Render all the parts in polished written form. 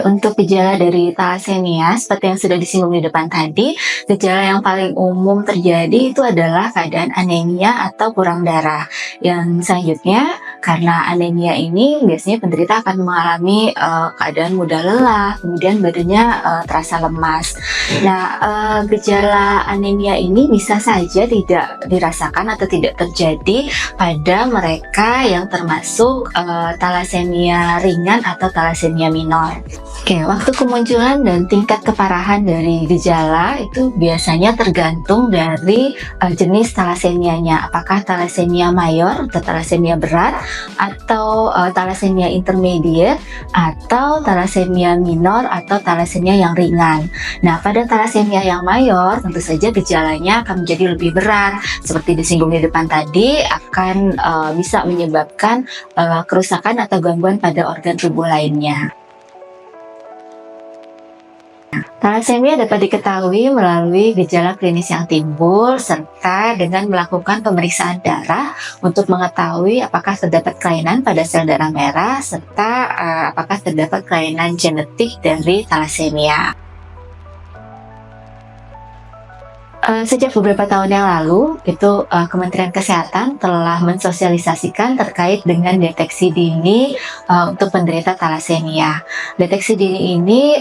untuk gejala dari thalassemia, seperti yang sudah disinggung di depan tadi, gejala yang paling umum terjadi itu adalah keadaan anemia atau kurang darah. Yang selanjutnya, karena anemia ini biasanya penderita akan mengalami keadaan mudah lelah, kemudian badannya terasa lemas. Nah, gejala anemia ini bisa saja tidak dirasakan atau tidak terjadi pada mereka yang termasuk thalassemia ringan atau thalassemia minor. Oke, waktu kemunculan dan tingkat keparahan dari gejala itu biasanya tergantung dari jenis thalassemianya. Apakah thalassemia mayor atau thalassemia berat, atau thalassemia intermediate, atau thalassemia minor, atau thalassemia yang ringan. Nah, pada thalassemia yang mayor, tentu saja gejalanya akan menjadi lebih berat. Seperti disinggung di depan tadi, akan bisa menyebabkan kerusakan atau gangguan pada organ tubuh lainnya. Thalassemia dapat diketahui melalui gejala klinis yang timbul serta dengan melakukan pemeriksaan darah untuk mengetahui apakah terdapat kelainan pada sel darah merah serta apakah terdapat kelainan genetik dari thalassemia. Sejak beberapa tahun yang lalu, Kementerian Kesehatan telah mensosialisasikan terkait dengan deteksi dini untuk penderita thalassemia. Deteksi dini ini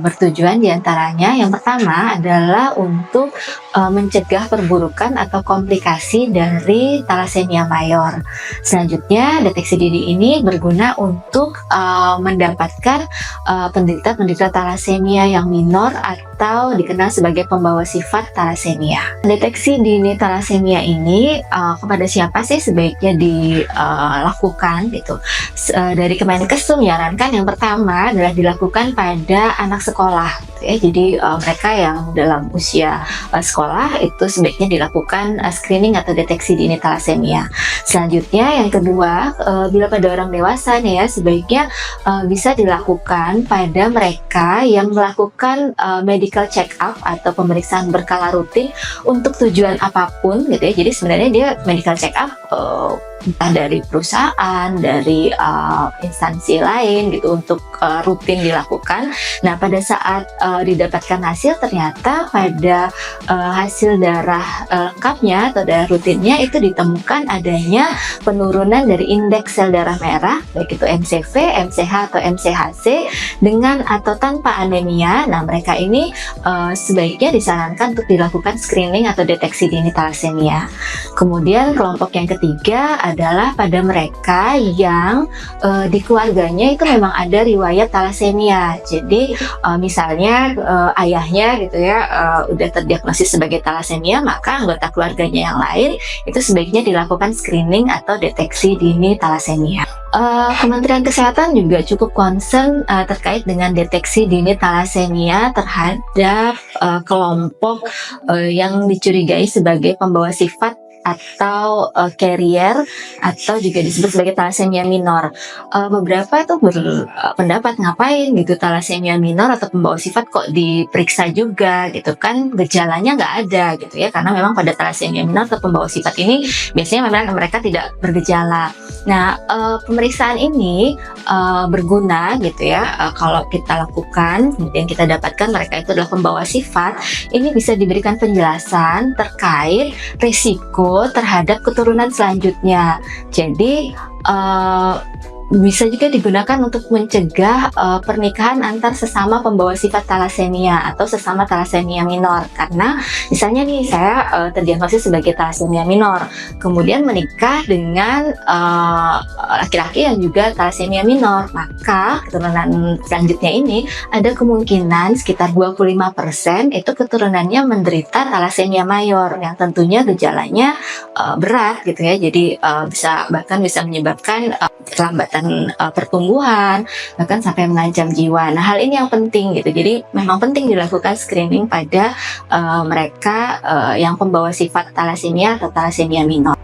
bertujuan diantaranya yang pertama adalah untuk mencegah perburukan atau komplikasi dari thalassemia mayor. Selanjutnya, deteksi dini ini berguna untuk mendapatkan penderita-penderita thalassemia yang minor atau dikenal sebagai pembawa sifat thalassemia. Deteksi dini thalassemia ini kepada siapa sih sebaiknya dilakukan gitu? Dari Kemenkes menyarankan yang pertama adalah dilakukan pada anak sekolah gitu ya. Jadi mereka yang dalam usia sekolah itu sebaiknya dilakukan screening atau deteksi dini thalassemia. Selanjutnya yang kedua, bila pada orang dewasa nih ya, sebaiknya bisa dilakukan pada mereka yang melakukan medical check up atau pemeriksaan berkala rutin untuk tujuan apapun gitu ya. Jadi sebenarnya dia medical check up entah dari perusahaan, dari instansi lain gitu untuk rutin dilakukan. Nah, pada saat didapatkan hasil ternyata pada hasil darah lengkapnya atau darah rutinnya itu ditemukan adanya penurunan dari indeks sel darah merah baik itu MCV, MCH atau MCHC dengan atau tanpa anemia. Nah, mereka ini sebaiknya disarankan untuk dilakukan screening atau deteksi dini thalassemia. Kemudian kelompok yang ketiga adalah pada mereka yang di keluarganya itu memang ada riwayat thalassemia. Jadi misalnya ayahnya gitu ya udah terdiagnosis sebagai thalassemia, maka anggota keluarganya yang lain itu sebaiknya dilakukan screening atau deteksi dini thalassemia. Kementerian Kesehatan juga cukup concern terkait dengan deteksi dini thalassemia terhadap kelompok yang dicurigai sebagai pembawa sifat atau carrier atau juga disebut sebagai thalassemia minor. Beberapa tuh berpendapat ngapain gitu thalassemia minor atau pembawa sifat kok diperiksa juga gitu kan, gejalanya nggak ada gitu ya, karena memang pada thalassemia minor atau pembawa sifat ini biasanya memang mereka tidak bergejala. Nah, pemeriksaan ini berguna gitu ya kalau kita lakukan kemudian kita dapatkan mereka itu adalah pembawa sifat, ini bisa diberikan penjelasan terkait risiko terhadap keturunan selanjutnya. Jadi bisa juga digunakan untuk mencegah pernikahan antar sesama pembawa sifat thalassemia atau sesama thalassemia minor. Karena misalnya nih saya terdiagnosis sebagai thalassemia minor, kemudian menikah dengan laki-laki yang juga thalassemia minor, maka keturunan selanjutnya ini ada kemungkinan sekitar 25% itu keturunannya menderita thalassemia mayor yang tentunya gejalanya berat gitu ya. Jadi bahkan bisa menyebabkan kelambatan pertumbuhan, bahkan sampai mengancam jiwa. Nah, hal ini yang penting gitu. Jadi memang penting dilakukan screening pada mereka yang pembawa sifat thalassemia atau thalassemia minor.